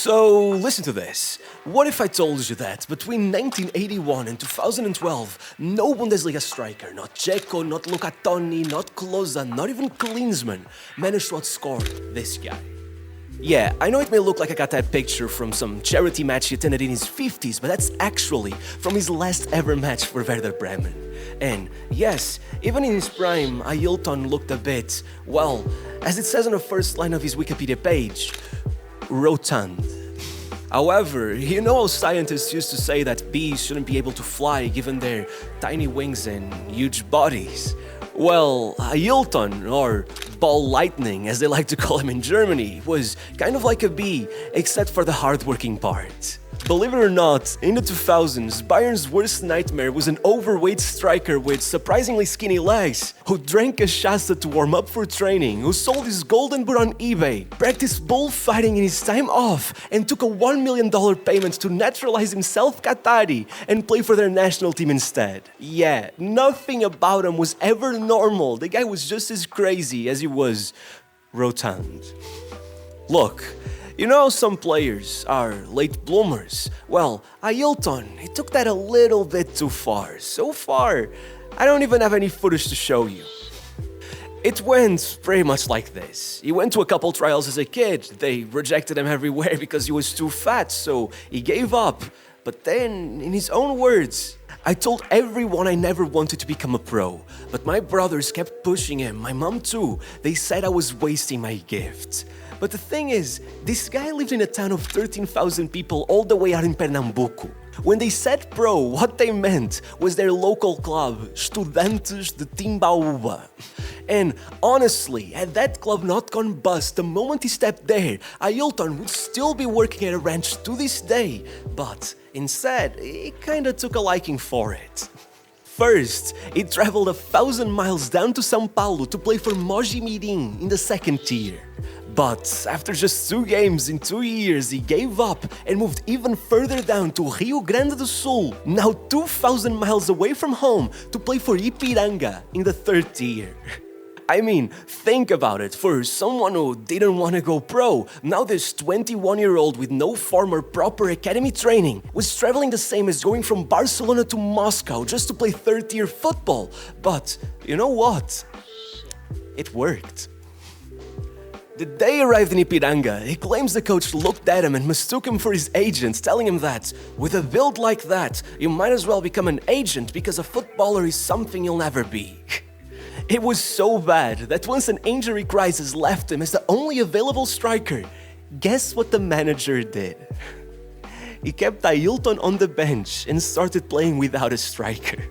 So, listen to this. What if I told you that between 1981 and 2012, no Bundesliga striker, not Dzeko, not Luca Toni, not Klose, not even Klinsmann, managed to outscore this guy? Yeah, I know it may look like I got that picture from some charity match he attended in his 50s, but that's actually from his last ever match for Werder Bremen. And yes, even in his prime, Ailton looked a bit, well, as it says on the first line of his Wikipedia page, rotund. However, you know how scientists used to say that bees shouldn't be able to fly given their tiny wings and huge bodies? Well, Ailton, or ball lightning as they like to call him in Germany, was kind of like a bee, except for the hardworking part. Believe it or not, in the 2000s, Bayern's worst nightmare was an overweight striker with surprisingly skinny legs, who drank a Shasta to warm up for training, who sold his golden boot on eBay, practiced bullfighting in his time off, and took a $1 million payment to naturalize himself Qatari and play for their national team instead. Yeah, nothing about him was ever normal. The guy was just as crazy as he was rotund. Look, you know some players are late bloomers. Well, Ailton, he took that a little bit too far. So far, I don't even have any footage to show you. It went pretty much like this. He went to a couple trials as a kid. They rejected him everywhere because he was too fat, so he gave up. But then, in his own words, I told everyone I never wanted to become a pro, but my brothers kept pushing him, my mom too. They said I was wasting my gift. But the thing is, this guy lived in a town of 13,000 people all the way out in Pernambuco. When they said pro, what they meant was their local club, Estudantes de Timbaúba. And honestly, had that club not gone bust the moment he stepped there, Ailton would still be working at a ranch to this day. But instead, he kinda took a liking for it. First, he traveled 1,000 miles down to São Paulo to play for Mogi Mirim in the second tier. But after just 2 games in 2 years, he gave up and moved even further down to Rio Grande do Sul, now 2,000 miles away from home, to play for Ipiranga in the third tier. I mean, think about it, for someone who didn't want to go pro, now this 21-year-old with no former proper academy training was traveling the same as going from Barcelona to Moscow just to play third-tier football. But you know what? It worked. The day he arrived in Ipiranga, he claims the coach looked at him and mistook him for his agent, telling him that, with a build like that, you might as well become an agent because a footballer is something you'll never be. It was so bad that once an injury crisis left him as the only available striker, guess what the manager did? He kept Ailton on the bench and started playing without a striker.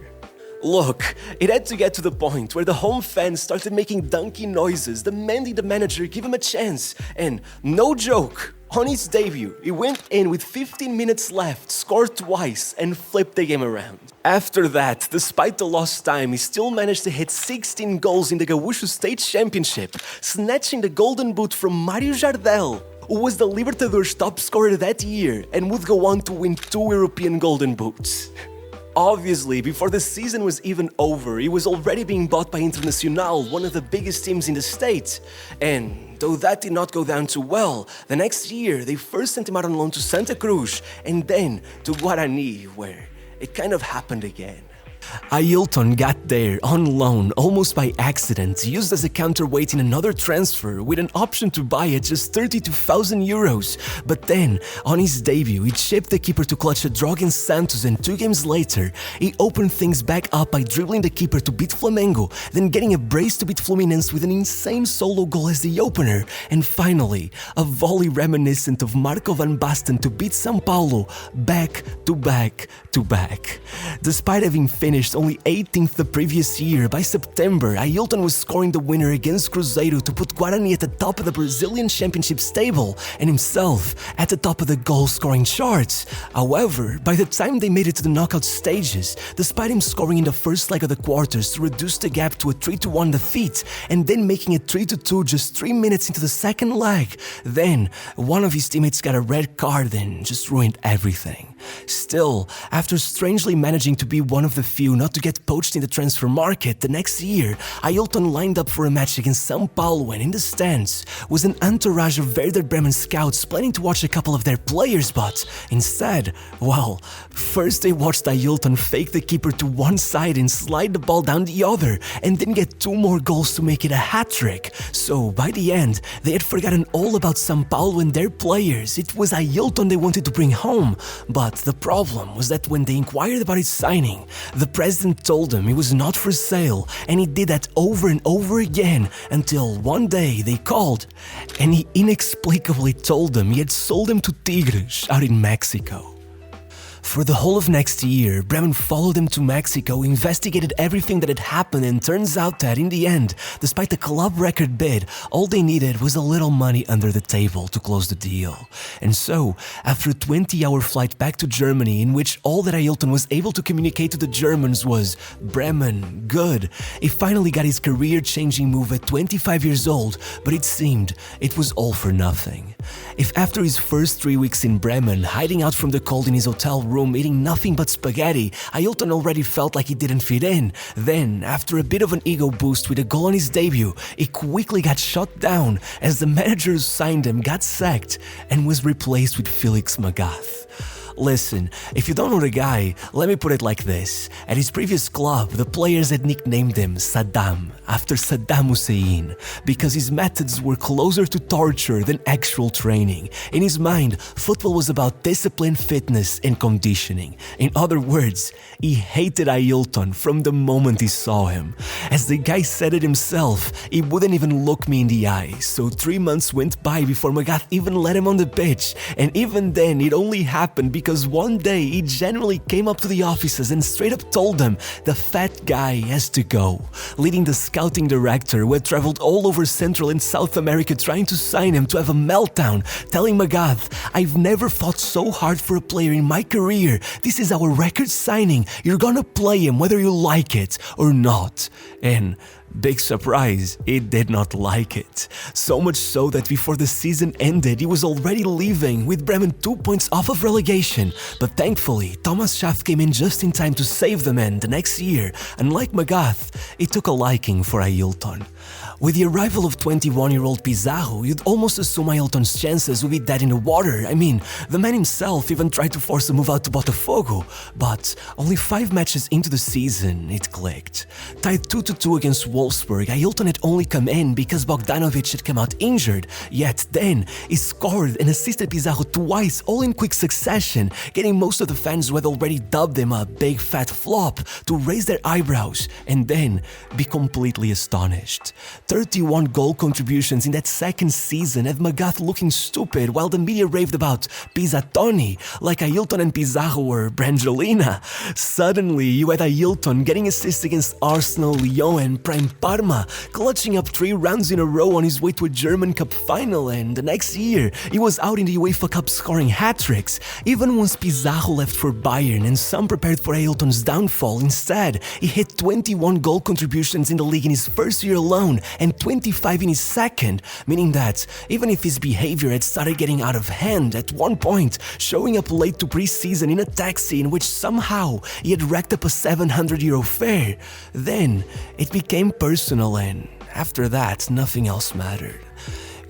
Look, it had to get to the point where the home fans started making donkey noises, demanding the manager give him a chance. And no joke, on his debut, he went in with 15 minutes left, scored twice, and flipped the game around. After that, despite the lost time, he still managed to hit 16 goals in the Gaúcho State Championship, snatching the golden boot from Mário Jardel, who was the Libertadores top scorer that year and would go on to win 2 European golden boots. Obviously, before the season was even over, he was already being bought by Internacional, one of the biggest teams in the state. And though that did not go down too well, the next year they first sent him out on loan to Santa Cruz and then to Guarani, where it kind of happened again. Ailton got there on loan almost by accident, used as a counterweight in another transfer with an option to buy at just 32,000 euros. But then, on his debut, he chipped the keeper to clutch a draw against Santos, and 2 games later, he opened things back up by dribbling the keeper to beat Flamengo, then getting a brace to beat Fluminense with an insane solo goal as the opener, and finally, a volley reminiscent of Marco van Basten to beat São Paulo back to back to back. Despite having finished only 18th the previous year, by September, Ailton was scoring the winner against Cruzeiro to put Guarani at the top of the Brazilian Championship table and himself at the top of the goal-scoring charts. However, by the time they made it to the knockout stages, despite him scoring in the first leg of the quarters to reduce the gap to a 3-1 defeat and then making it 3-2 just 3 minutes into the second leg, then one of his teammates got a red card and just ruined everything. Still, after strangely managing to be one of the few debut not to get poached in the transfer market, the next year, Ailton lined up for a match against São Paulo, and in the stands was an entourage of Werder Bremen scouts planning to watch a couple of their players, but instead, well, first they watched Ailton fake the keeper to one side and slide the ball down the other, and then get 2 more goals to make it a hat-trick. So by the end, they had forgotten all about São Paulo and their players. It was Ailton they wanted to bring home, but the problem was that when they inquired about his signing, the president told them he was not for sale, and he did that over and over again until one day they called and he inexplicably told them he had sold him to Tigres out in Mexico. For the whole of next year, Bremen followed him to Mexico, investigated everything that had happened, and turns out that in the end, despite the club record bid, all they needed was a little money under the table to close the deal. And so, after a 20-hour flight back to Germany in which all that Ailton was able to communicate to the Germans was Bremen, good, he finally got his career-changing move at 25 years old, but it seemed it was all for nothing. If after his first 3 weeks in Bremen, hiding out from the cold in his hotel room, eating nothing but spaghetti, Ailton already felt like he didn't fit in, then, after a bit of an ego boost with a goal on his debut, he quickly got shut down as the manager who signed him got sacked and was replaced with Felix Magath. Listen, if you don't know the guy, let me put it like this. At his previous club, the players had nicknamed him Saddam, after Saddam Hussein, because his methods were closer to torture than actual training. In his mind, football was about discipline, fitness, and conditioning. In other words, he hated Ailton from the moment he saw him. As the guy said it himself, he wouldn't even look me in the eye, so 3 months went by before Magath even let him on the pitch, and even then it only happened because one day he genuinely came up to the offices and straight up told them the fat guy has to go, leading the scouting director who had traveled all over Central and South America trying to sign him to have a meltdown, telling Magath, "I've never fought so hard for a player in my career. This is our record signing. You're gonna play him whether you like it or not." And big surprise, he did not like it. So much so that before the season ended, he was already leaving, with Bremen 2 points off of relegation. But thankfully, Thomas Schaaf came in just in time to save them, and the next year, unlike Magath, he took a liking for Ailton. With the arrival of 21-year-old Pizarro, you'd almost assume Ailton's chances would be dead in the water. I mean, the man himself even tried to force a move out to Botafogo, but only 5 matches into the season, it clicked. Tied 2-2 against Wolfsburg, Ailton had only come in because Bogdanovic had come out injured, yet then he scored and assisted Pizarro twice, all in quick succession, getting most of the fans who had already dubbed him a big fat flop to raise their eyebrows and then be completely astonished. 31 goal contributions in that second season had Magath looking stupid while the media raved about Pizzatoni, like Ailton and Pizarro were Brangelina. Suddenly, you had Ailton getting assists against Arsenal, Lyon and Prime Parma, clutching up 3 rounds in a row on his way to a German Cup final, and the next year, he was out in the UEFA Cup scoring hat-tricks. Even once Pizarro left for Bayern and some prepared for Ailton's downfall, instead, he hit 21 goal contributions in the league in his first year alone, and 25 in his second, meaning that even if his behavior had started getting out of hand at one point, showing up late to pre-season in a taxi in which somehow he had racked up a €700 fare, then it became personal, and after that, nothing else mattered.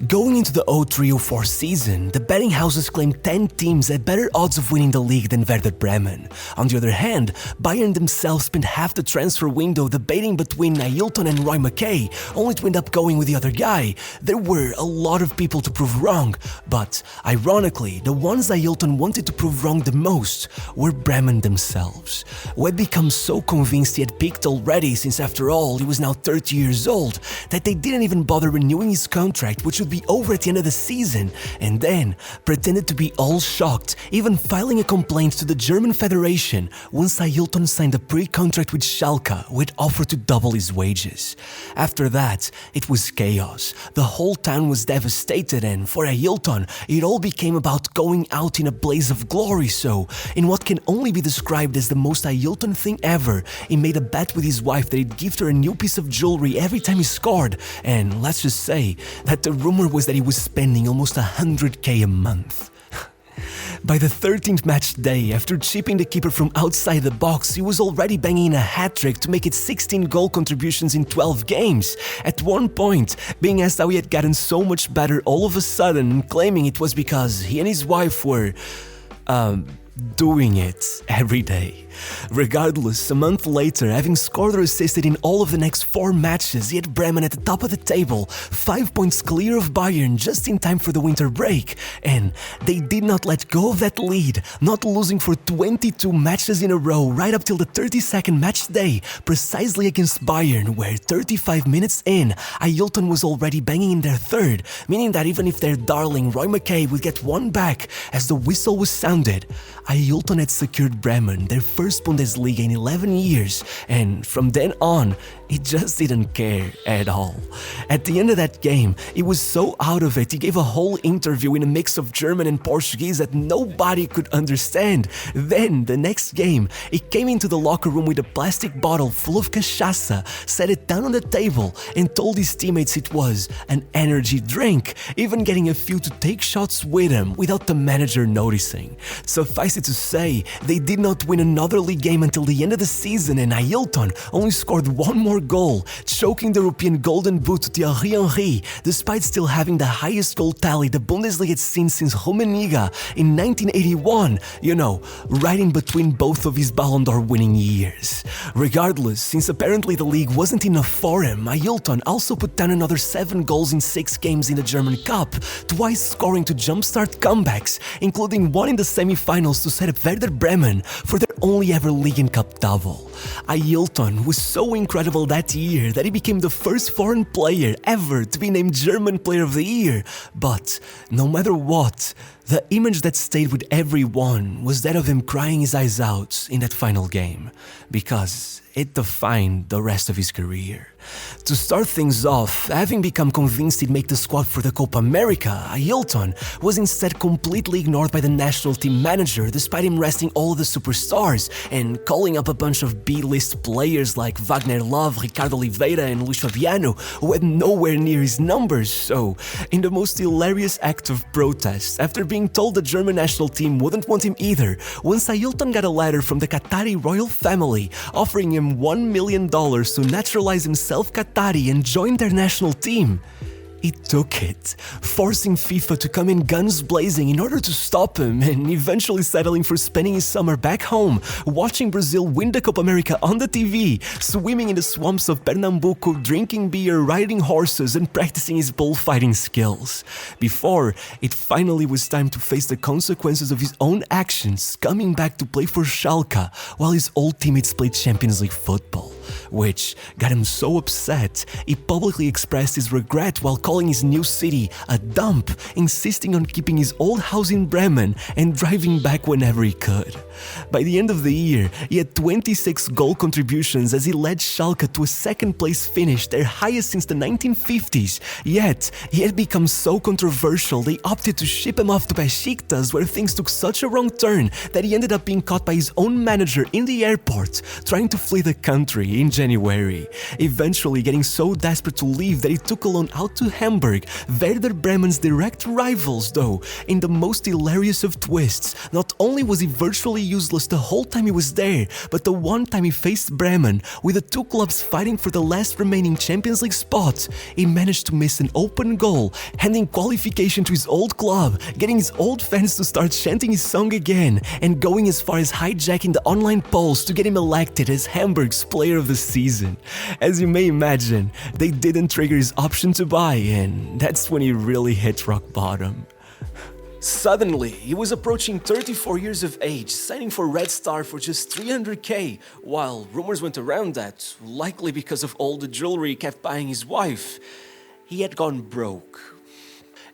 Going into the 03-04 season, the betting houses claimed 10 teams had better odds of winning the league than Werder Bremen. On the other hand, Bayern themselves spent half the transfer window debating between Ailton and Roy Mackay, only to end up going with the other guy. There were a lot of people to prove wrong, but ironically, the ones Ailton wanted to prove wrong the most were Bremen themselves, who had become so convinced he had peaked already, since after all, he was now 30 years old, that they didn't even bother renewing his contract, which would be over at the end of the season, and then pretended to be all shocked, even filing a complaint to the German Federation once Ailton signed a pre-contract with Schalke, who had offered to double his wages. After that, it was chaos. The whole town was devastated, and for Ailton, it all became about going out in a blaze of glory. So, in what can only be described as the most Ailton thing ever, he made a bet with his wife that he'd gift her a new piece of jewelry every time he scored, and let's just say that the rumor was that he was spending almost 100k a month. By the 13th match day, after chipping the keeper from outside the box, he was already banging in a hat-trick to make it 16 goal contributions in 12 games. At one point, being asked how he had gotten so much better all of a sudden, and claiming it was because he and his wife were, doing it every day. Regardless, a month later, having scored or assisted in all of the next 4 matches, he had Bremen at the top of the table, 5 points clear of Bayern just in time for the winter break. And they did not let go of that lead, not losing for 22 matches in a row right up till the 32nd match day, precisely against Bayern, where 35 minutes in, Ailton was already banging in their third, meaning that even if their darling Roy McKay would get one back as the whistle was sounded, Ailton had secured Bremen their first Bundesliga in 11 years, and from then on, he just didn't care at all. At the end of that game, he was so out of it, he gave a whole interview in a mix of German and Portuguese that nobody could understand. Then, the next game, he came into the locker room with a plastic bottle full of cachaça, set it down on the table, and told his teammates it was an energy drink, even getting a few to take shots with him without the manager noticing. Suffice it to say, they did not win another league game until the end of the season, and Ailton only scored one more goal, choking the European Golden Boot to Thierry Henry, despite still having the highest goal tally the Bundesliga had seen since Humiliated in 1981, right in between both of his Ballon d'Or winning years. Regardless, since apparently the league wasn't enough for him, Ailton also put down another 7 goals in 6 games in the German Cup, twice scoring to jumpstart comebacks, including one in the semi-finals to set up Werder Bremen for their only ever League and Cup double. Ailton was so incredible that year that he became the first foreign player ever to be named German Player of the Year. But no matter what, the image that stayed with everyone was that of him crying his eyes out in that final game, because it defined the rest of his career. To start things off, having become convinced he'd make the squad for the Copa America, Ailton was instead completely ignored by the national team manager, despite him resting all of the superstars and calling up a bunch of B-list players like Wagner Love, Ricardo Oliveira and Luis Fabiano, who had nowhere near his numbers. So, in the most hilarious act of protest, after being told the German national team wouldn't want him either, once Ailton got a letter from the Qatari royal family offering him $1 million to naturalize himself Qatari and join their national team, he took it, forcing FIFA to come in guns blazing in order to stop him, and eventually settling for spending his summer back home, watching Brazil win the Copa America on the TV, swimming in the swamps of Pernambuco, drinking beer, riding horses, and practicing his bullfighting skills. Before it finally was time to face the consequences of his own actions, coming back to play for Schalke while his old teammates played Champions League football, which got him so upset he publicly expressed his regret while calling his new city a dump, insisting on keeping his old house in Bremen and driving back whenever he could. By the end of the year, he had 26 goal contributions as he led Schalke to a second-place finish, their highest since the 1950s. Yet, he had become so controversial they opted to ship him off to Besiktas, where things took such a wrong turn that he ended up being caught by his own manager in the airport, trying to flee the country in January, eventually getting so desperate to leave that he took a loan out to Hamburg, Werder Bremen's direct rivals. Though, in the most hilarious of twists, not only was he virtually useless the whole time he was there, but the one time he faced Bremen, with the two clubs fighting for the last remaining Champions League spot, he managed to miss an open goal, handing qualification to his old club, getting his old fans to start chanting his song again, and going as far as hijacking the online polls to get him elected as Hamburg's Player of the Season. As you may imagine, they didn't trigger his option to buy, and that's when he really hit rock bottom. Suddenly, he was approaching 34 years of age, signing for Red Star for just $300K, while rumors went around that, likely because of all the jewelry he kept buying his wife, he had gone broke.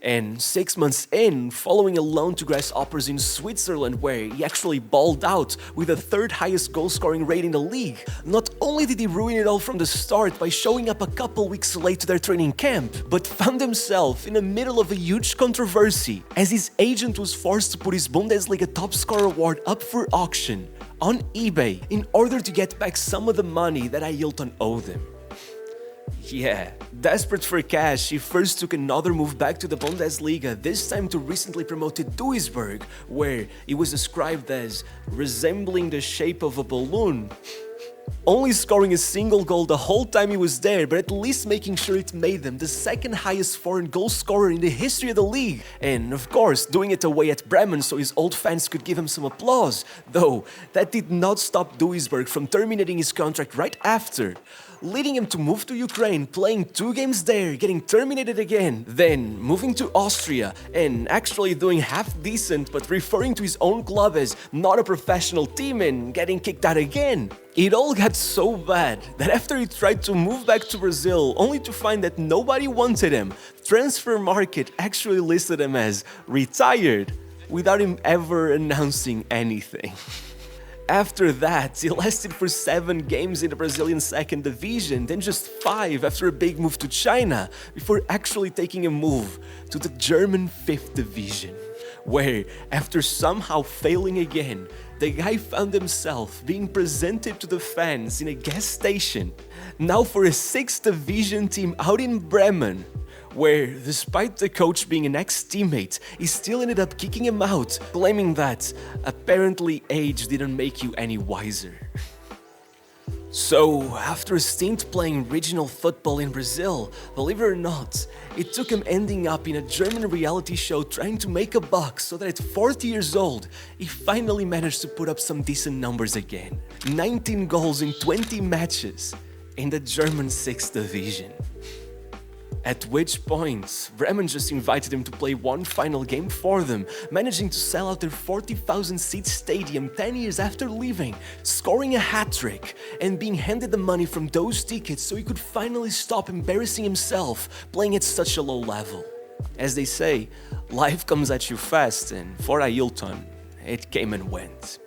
And 6 months in, following a loan to Grasshoppers in Switzerland where he actually balled out with the 3rd highest goal-scoring rate in the league, not only did he ruin it all from the start by showing up a couple weeks late to their training camp, but found himself in the middle of a huge controversy as his agent was forced to put his Bundesliga top scorer award up for auction on eBay in order to get back some of the money that Ailton owed him. Yeah, desperate for cash, he first took another move back to the Bundesliga, this time to recently promoted Duisburg, where he was described as resembling the shape of a balloon. Only scoring a single goal the whole time he was there, but at least making sure it made them the second highest foreign goal scorer in the history of the league. And of course, doing it away at Bremen so his old fans could give him some applause. Though, that did not stop Duisburg from terminating his contract right after, leading him to move to Ukraine, playing 2 games there, getting terminated again, then moving to Austria, and actually doing half decent but referring to his own club as not a professional team and getting kicked out again. It all got so bad that after he tried to move back to Brazil, only to find that nobody wanted him, Transfer Market actually listed him as retired, without him ever announcing anything. After that, he lasted for 7 games in the Brazilian second division, then just 5 after a big move to China, before actually taking a move to the German 5th division, where, after somehow failing again, the guy found himself being presented to the fans in a gas station, now for a 6th division team out in Bremen, where, despite the coach being an ex-teammate, he still ended up kicking him out, claiming that apparently age didn't make you any wiser. So, after a stint playing regional football in Brazil, believe it or not, it took him ending up in a German reality show trying to make a buck so that at 40 years old, he finally managed to put up some decent numbers again. 19 goals in 20 matches in the German 6th division. At which point, Bremen just invited him to play one final game for them, managing to sell out their 40,000-seat stadium 10 years after leaving, scoring a hat-trick, and being handed the money from those tickets so he could finally stop embarrassing himself playing at such a low level. As they say, life comes at you fast, and for Ailton, it came and went.